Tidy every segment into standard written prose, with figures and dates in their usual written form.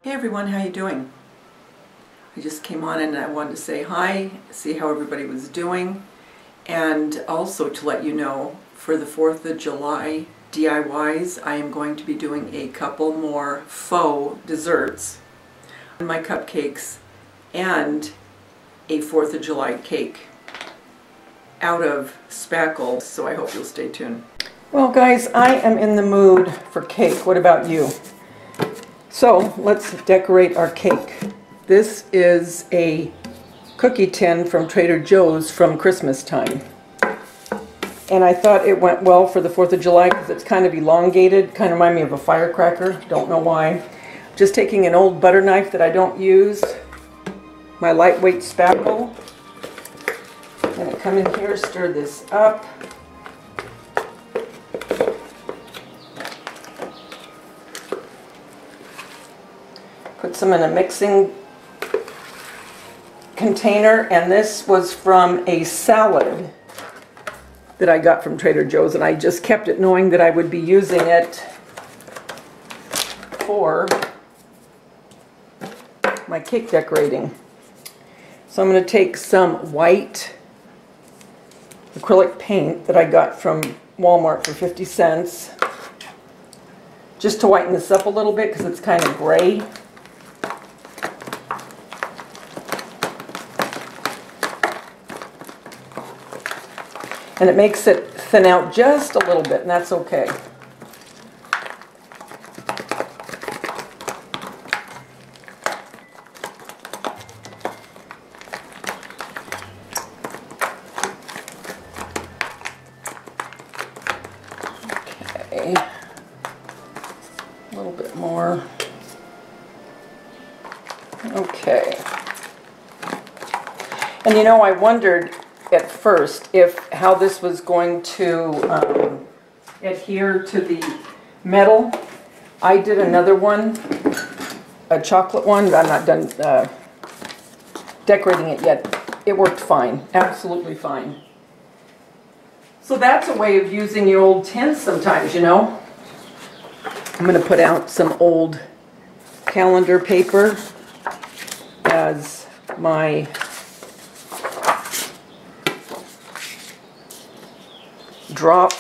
Hey everyone, how you doing? I just came on and I wanted to say hi, see how everybody was doing, and also to let you know for the 4th of July DIYs, I am going to be doing a couple more faux desserts on my cupcakes and a 4th of July cake out of spackle, so I hope you'll stay tuned. Well guys, I am in the mood for cake. What about you? So let's decorate our cake. This is a cookie tin from Trader Joe's from Christmas time. And I thought it went well for the 4th of July because it's kind of elongated, kind of remind me of a firecracker, don't know why. Just taking an old butter knife that I don't use, my lightweight spackle. I'm going to come in here, stir this up. Put some in a mixing container, and this was from a salad that I got from Trader Joe's, and I just kept it knowing that I would be using it for my cake decorating. So I'm going to take some white acrylic paint that I got from Walmart for 50 cents, just to whiten this up a little bit because it's kind of gray. And it makes it thin out just a little bit, and that's okay. Okay, a little bit more. Okay. And you know, I wondered at first how this was going to adhere to the metal. I did another one, a chocolate one, but I'm not done decorating it yet. It worked fine, absolutely fine. So that's a way of using your old tins sometimes, you know. I'm going to put out some old calendar paper as my drop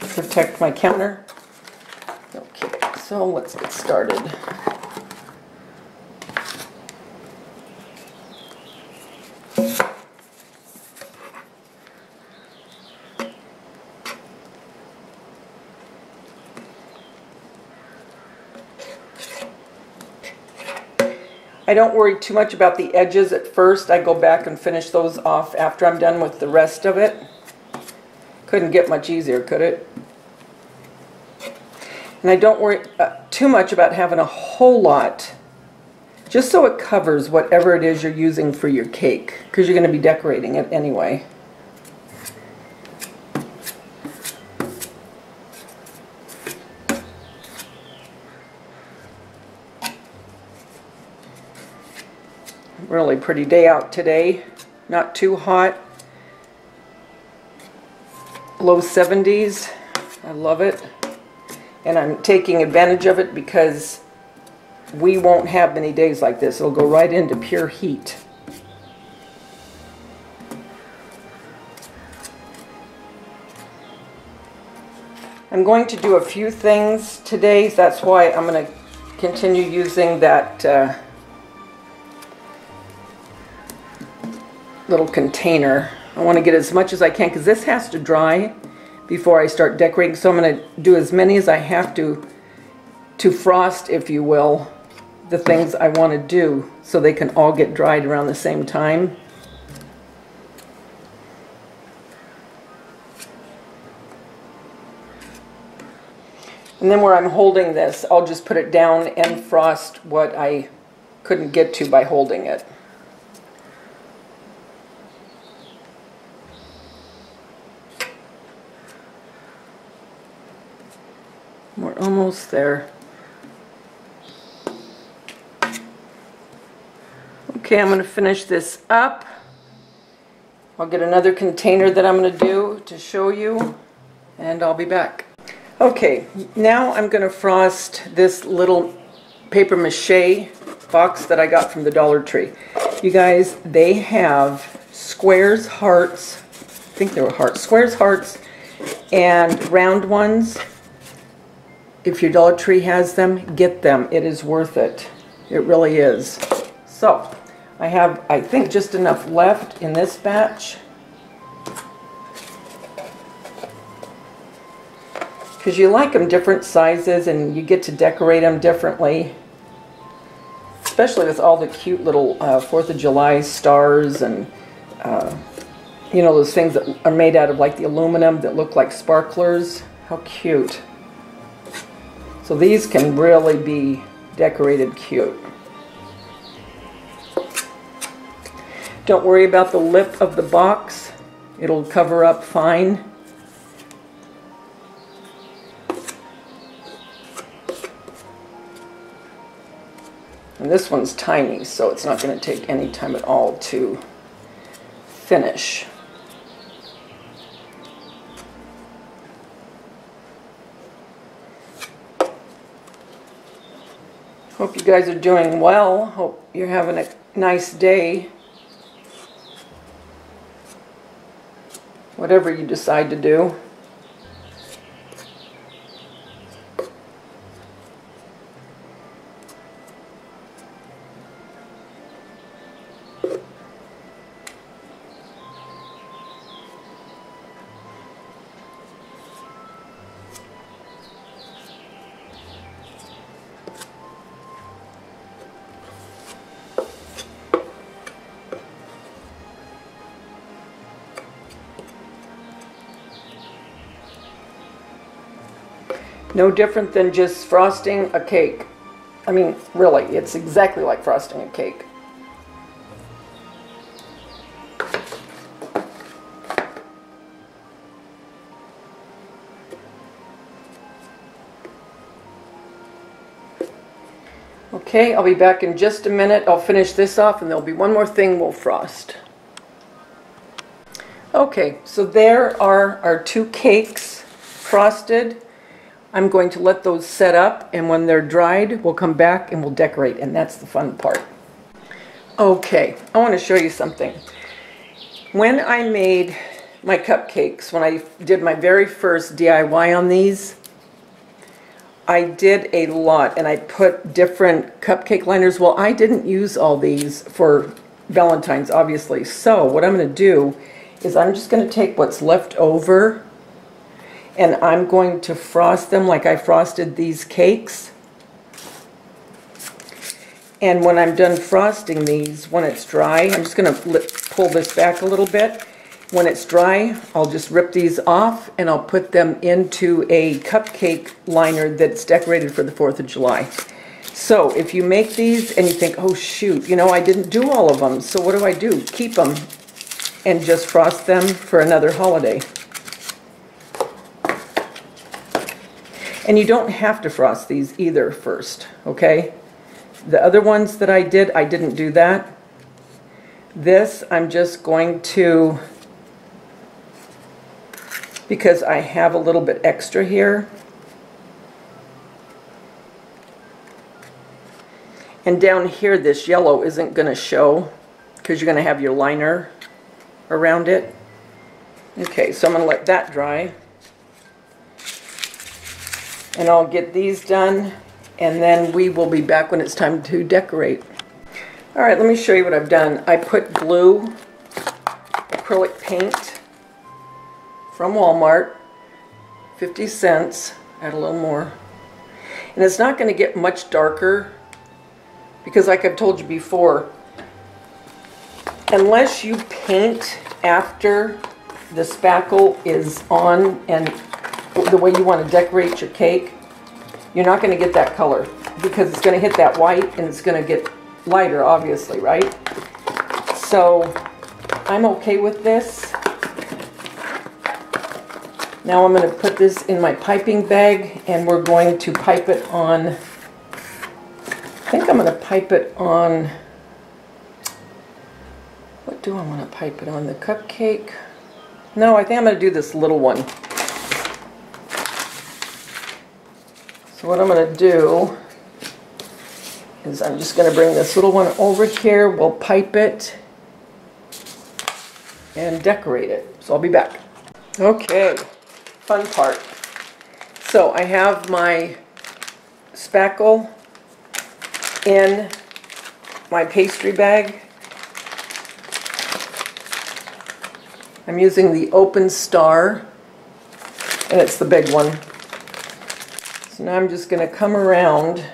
to protect my counter. Okay, so let's get started. I don't worry too much about the edges at first. I go back and finish those off after I'm done with the rest of it. Couldn't get much easier, could it? And I don't worry too much about having a whole lot, just so it covers whatever it is you're using for your cake, because you're going to be decorating it anyway. Really pretty day out today, not too hot, low 70s. I love it, and I'm taking advantage of it because we won't have many days like this. It'll go right into pure heat. I'm going to do a few things today, so that's why I'm going to continue using that little container. I want to get as much as I can because this has to dry before I start decorating, so I'm going to do as many as I have to frost, if you will, the things I want to do so they can all get dried around the same time. And then where I'm holding this, I'll just put it down and frost what I couldn't get to by holding it. We're almost there. Okay, I'm going to finish this up. I'll get another container that I'm going to do to show you, and I'll be back. Okay, now I'm going to frost this little paper mache box that I got from the Dollar Tree. You guys, they have squares, hearts, I think they were hearts, squares, hearts, and round ones. If your Dollar Tree has them, get them. It is worth it. It really is. So, I have, I think, just enough left in this batch. Because you like them different sizes and you get to decorate them differently. Especially with all the cute little 4th of July stars and, you know, those things that are made out of like the aluminum that look like sparklers. How cute. So these can really be decorated cute. Don't worry about the lip of the box. It'll cover up fine. And this one's tiny, so it's not going to take any time at all to finish. Hope you guys are doing well. Hope you're having a nice day. Whatever you decide to do. No different than just frosting a cake. I mean, really, it's exactly like frosting a cake. Okay, I'll be back in just a minute. I'll finish this off and there'll be one more thing we'll frost. Okay, so there are our 2 cakes frosted. I'm going to let those set up, and when they're dried, we'll come back and we'll decorate, and that's the fun part. Okay, I want to show you something. When I made my cupcakes, when I did my very first DIY on these, I did a lot, and I put different cupcake liners. Well, I didn't use all these for Valentine's, obviously, so what I'm going to do is I'm just going to take what's left over and I'm going to frost them like I frosted these cakes. And when I'm done frosting these, when it's dry, I'm just going to pull this back a little bit. When it's dry, I'll just rip these off and I'll put them into a cupcake liner that's decorated for the 4th of July. So if you make these and you think, oh shoot, you know, I didn't do all of them, so what do? Keep them and just frost them for another holiday. And you don't have to frost these either first, okay? The other ones that I didn't do that. This, I'm just going to, because I have a little bit extra here. And down here, this yellow isn't going to show because you're going to have your liner around it. Okay, so I'm going to let that dry. And I'll get these done, and then we will be back when it's time to decorate. All right, let me show you what I've done. I put glue, acrylic paint from Walmart, 50 cents, add a little more. And it's not going to get much darker because like I've told you before, unless you paint after the spackle is on and the way you want to decorate your cake, you're not going to get that color because it's going to hit that white and it's going to get lighter, obviously, right? So I'm okay with this. Now I'm going to put this in my piping bag and we're going to pipe it on, I think I'm going to pipe it on, what do I want to pipe it on? The cupcake? No, I think I'm going to do this little one. So what I'm going to do is I'm just going to bring this little one over here. We'll pipe it and decorate it. So I'll be back. Okay, fun part. So I have my spackle in my pastry bag. I'm using the Open Star, and it's the big one. So now I'm just going to come around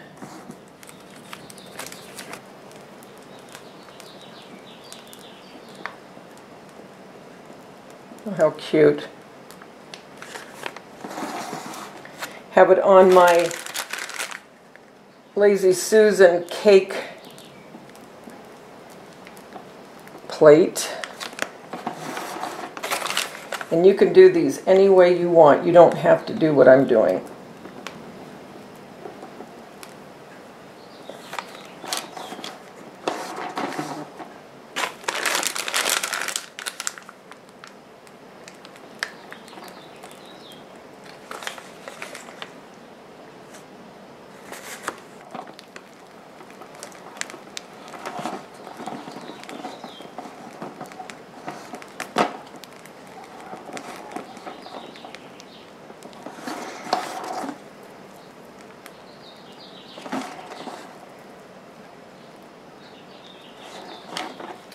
oh, how cute. Have it on my Lazy Susan cake plate. And you can do these any way you want. You don't have to do what I'm doing.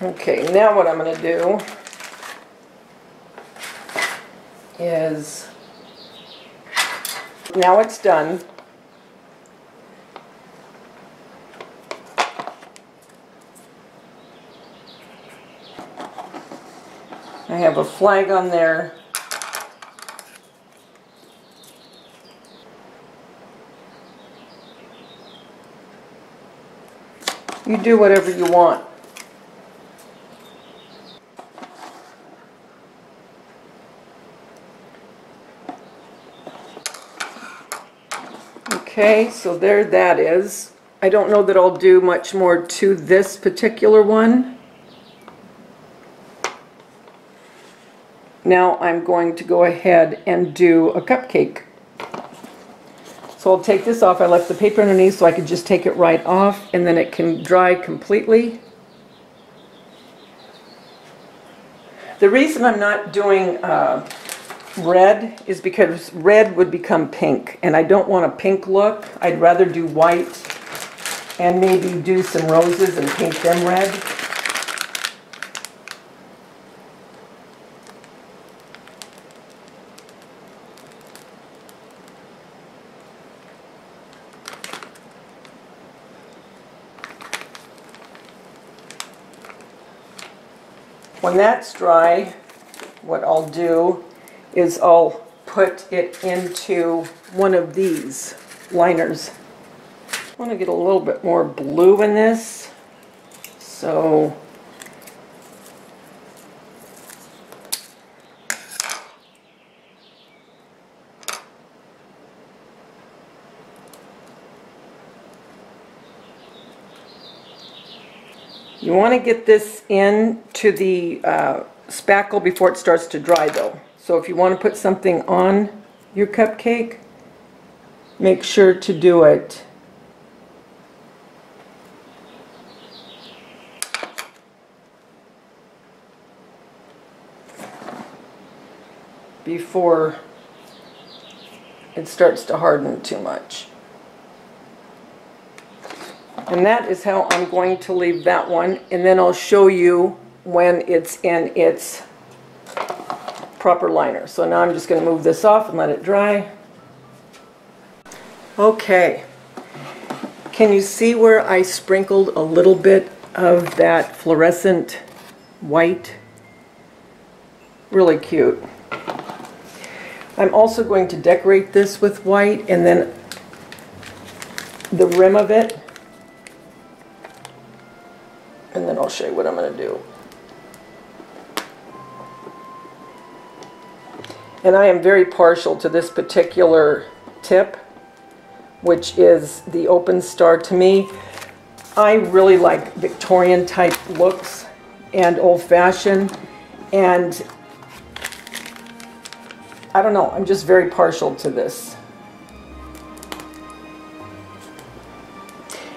Okay, now what I'm going to do is, now it's done. I have a flag on there. You do whatever you want. Okay, so there that is. I don't know that I'll do much more to this particular one. Now I'm going to go ahead and do a cupcake. So I'll take this off. I left the paper underneath so I could just take it right off, and then it can dry completely. The reason I'm not doing red is because red would become pink, and I don't want a pink look. I'd rather do white and maybe do some roses and paint them red. When that's dry, what I'll do is I'll put it into one of these liners. I want to get a little bit more blue in this, so you want to get this into the spackle before it starts to dry though. So if you want to put something on your cupcake, make sure to do it before it starts to harden too much. And that is how I'm going to leave that one, and then I'll show you when it's in its proper liner. So now I'm just going to move this off and let it dry. Okay, can you see where I sprinkled a little bit of that fluorescent white? Really cute. I'm also going to decorate this with white, and then the rim of it, and then I'll show you what I'm going to do. And I am very partial to this particular tip, which is the Open Star. To me, I really like Victorian type looks and old-fashioned, and I don't know, I'm just very partial to this.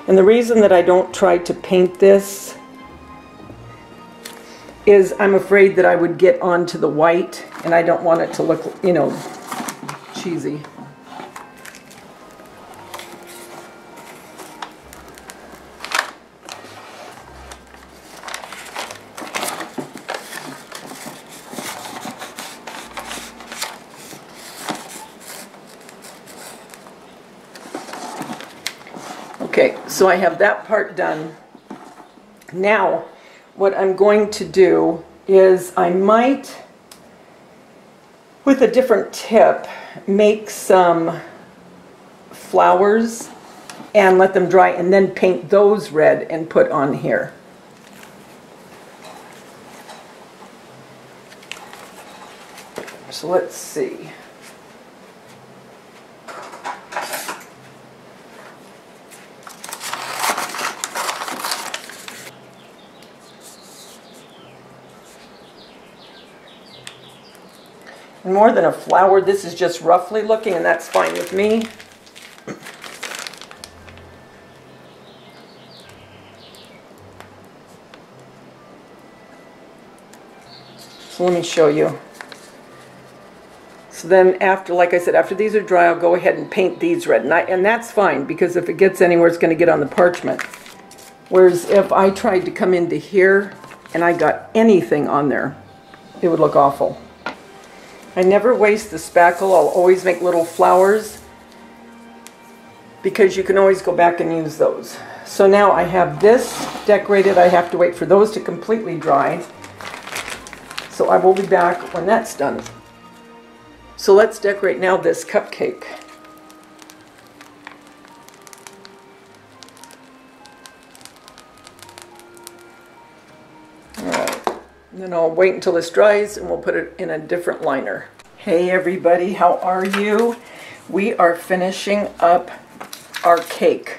And the reason that I don't try to paint this is I'm afraid that I would get onto the white, and I don't want it to look, you know, cheesy. Okay, so I have that part done. Now, what I'm going to do is I might, with a different tip, make some flowers and let them dry and then paint those red and put on here. So let's see. And more than a flower, this is just roughly looking, and that's fine with me. So let me show you. So then after, like I said, after these are dry, I'll go ahead and paint these red. And that's fine, because if it gets anywhere, it's going to get on the parchment. Whereas if I tried to come into here and I got anything on there, it would look awful. I never waste the spackle. I'll always make little flowers because you can always go back and use those. So now I have this decorated. I have to wait for those to completely dry. So I will be back when that's done. So let's decorate now this cupcake. Then I'll wait until this dries and we'll put it in a different liner. Hey everybody, how are you? We are finishing up our cake.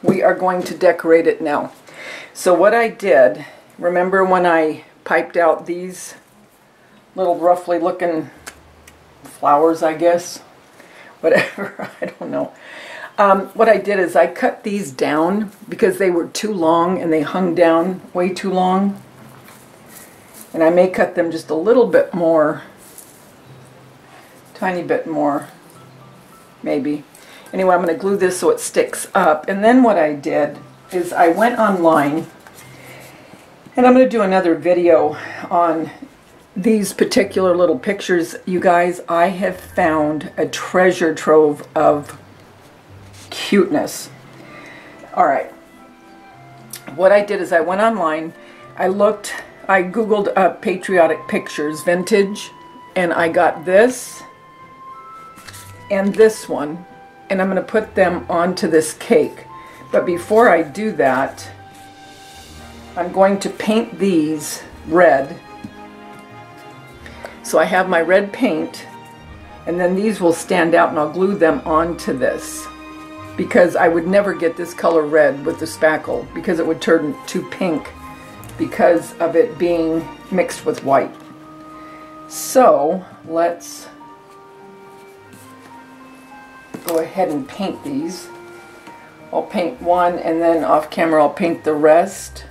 We are going to decorate it now. So what I did, remember when I piped out these little roughly looking flowers, I guess? Whatever, I don't know. What I did is I cut these down because they were too long and they hung down way too long. And I may cut them just a little bit more, tiny bit more, maybe. Anyway, I'm going to glue this so it sticks up. And then what I did is I went online, and I'm going to do another video on these particular little pictures. You guys, I have found a treasure trove of cuteness. All right. What I did is I went online, I googled up patriotic pictures, vintage, and I got this and this one, and I'm going to put them onto this cake. But before I do that, I'm going to paint these red. So I have my red paint, and then these will stand out, and I'll glue them onto this, because I would never get this color red with the spackle, because it would turn too pink because of it being mixed with white. So let's go ahead and paint these. I'll paint one, and then off camera I'll paint the rest.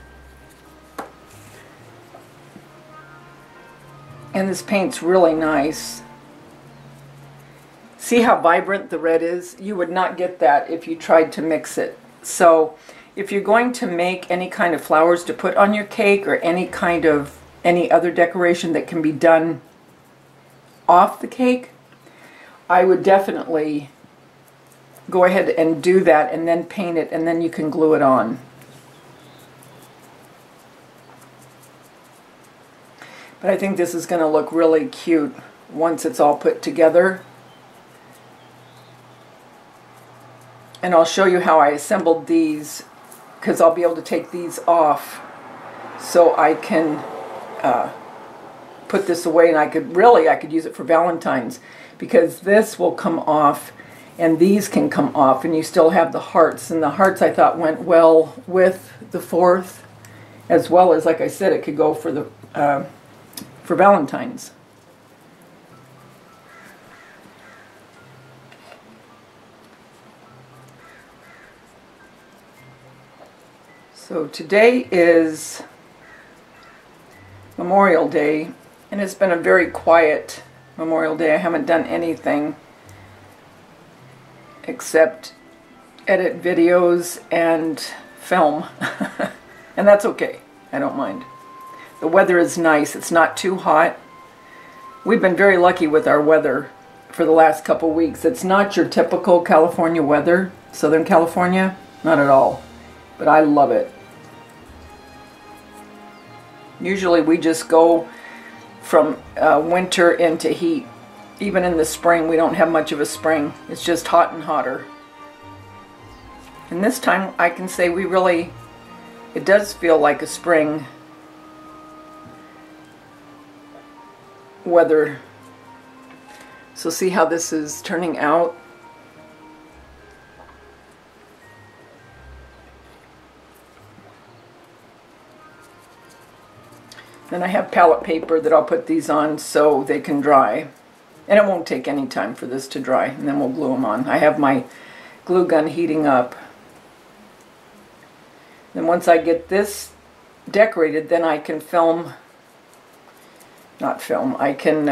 And this paint's really nice. See how vibrant the red is? You would not get that if you tried to mix it. So if you're going to make any kind of flowers to put on your cake, or any other decoration that can be done off the cake, I would definitely go ahead and do that and then paint it, and then you can glue it on. But I think this is going to look really cute once it's all put together. And I'll show you how I assembled these, because I'll be able to take these off so I can put this away, and I could use it for Valentine's, because this will come off and these can come off, and you still have the hearts, and the hearts I thought went well with the 4th, as well as, like I said, it could go for the for Valentine's. So today is Memorial Day, and it's been a very quiet Memorial Day. I haven't done anything except edit videos and film. And that's okay. I don't mind. The weather is nice. It's not too hot. We've been very lucky with our weather for the last couple weeks. It's not your typical California weather, Southern California, not at all. But I love it. Usually we just go from winter into heat. Even in the spring, we don't have much of a spring. It's just hot and hotter. And this time I can say it does feel like a spring weather. So see how this is turning out? Then I have palette paper that I'll put these on so they can dry. And it won't take any time for this to dry, and then we'll glue them on. I have my glue gun heating up. Then once I get this decorated, then I can I can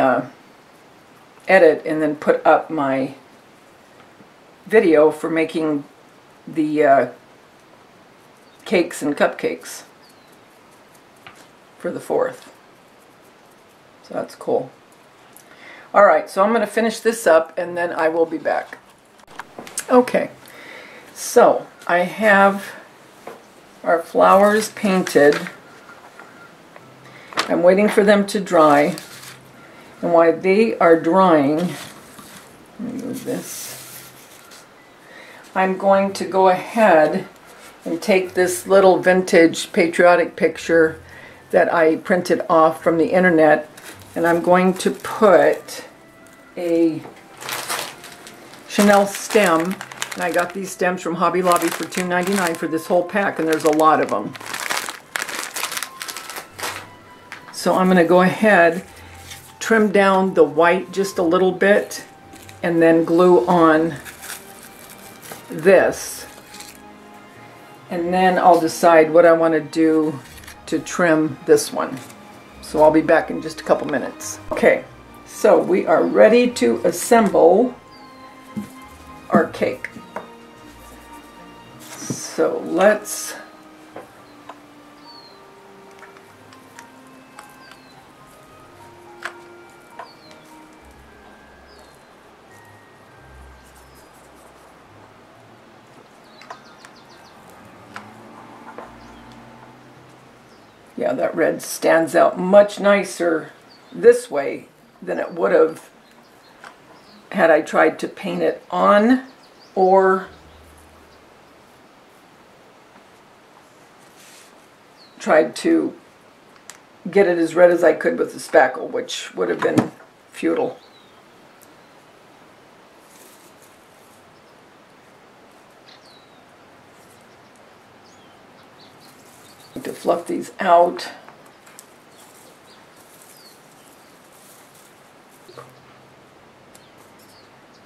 edit and then put up my video for making the cakes and cupcakes for the 4th. So that's cool. Alright, so I'm going to finish this up and then I will be back. Okay, so I have our flowers painted. I'm waiting for them to dry. And while they are drying, let me move this. I'm going to go ahead and take this little vintage patriotic picture that I printed off from the internet, and I'm going to put a Chanel stem, and I got these stems from Hobby Lobby for $2.99 for this whole pack, and there's a lot of them. So I'm going to go ahead, trim down the white just a little bit, and then glue on this. And then I'll decide what I want to do to trim this one. So I'll be back in just a couple minutes. Okay, so we are ready to assemble our cake. So let's yeah, that red stands out much nicer this way than it would have had I tried to paint it on or tried to get it as red as I could with the spackle, which would have been futile. To fluff these out.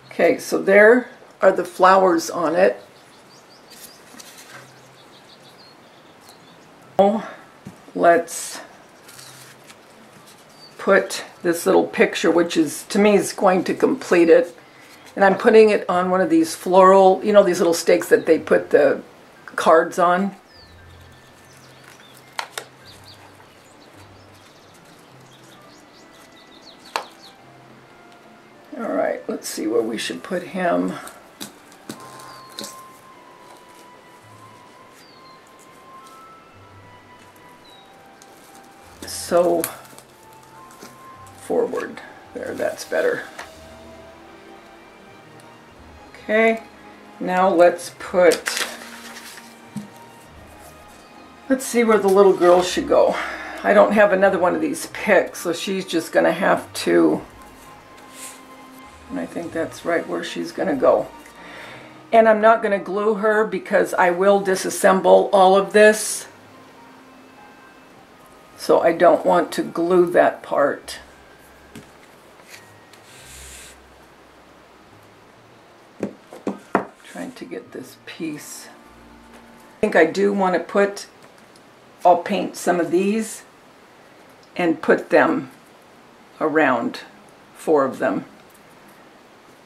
Okay, so there are the flowers on it. Let's put this little picture, which is, to me, is going to complete it. And I'm putting it on one of these floral, you know, these little stakes that they put the cards on. Alright, let's see where we should put him. So forward. There, that's better. Okay, now let's see where the little girl should go. I don't have another one of these picks, so she's just going to have to, and I think that's right where she's going to go. And I'm not going to glue her because I will disassemble all of this. So I don't want to glue that part. Trying to get this piece. I think I do want to put I'll paint some of these and put them around, 4 of them.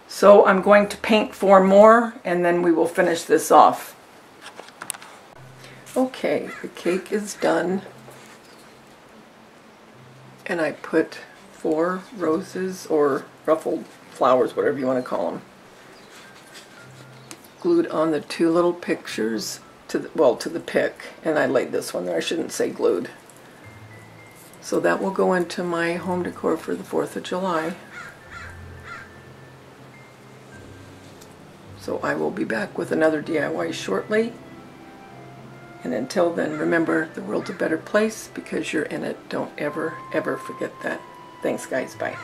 So I'm going to paint 4 more and then we will finish this off. Okay, the cake is done. And I put 4 roses or ruffled flowers, whatever you want to call them, glued on the 2 little pictures to the pick, and I laid this one there. I shouldn't say glued. So that will go into my home decor for the 4th of July. So I will be back with another DIY shortly. And until then, remember, the world's a better place because you're in it. Don't ever, ever forget that. Thanks, guys. Bye.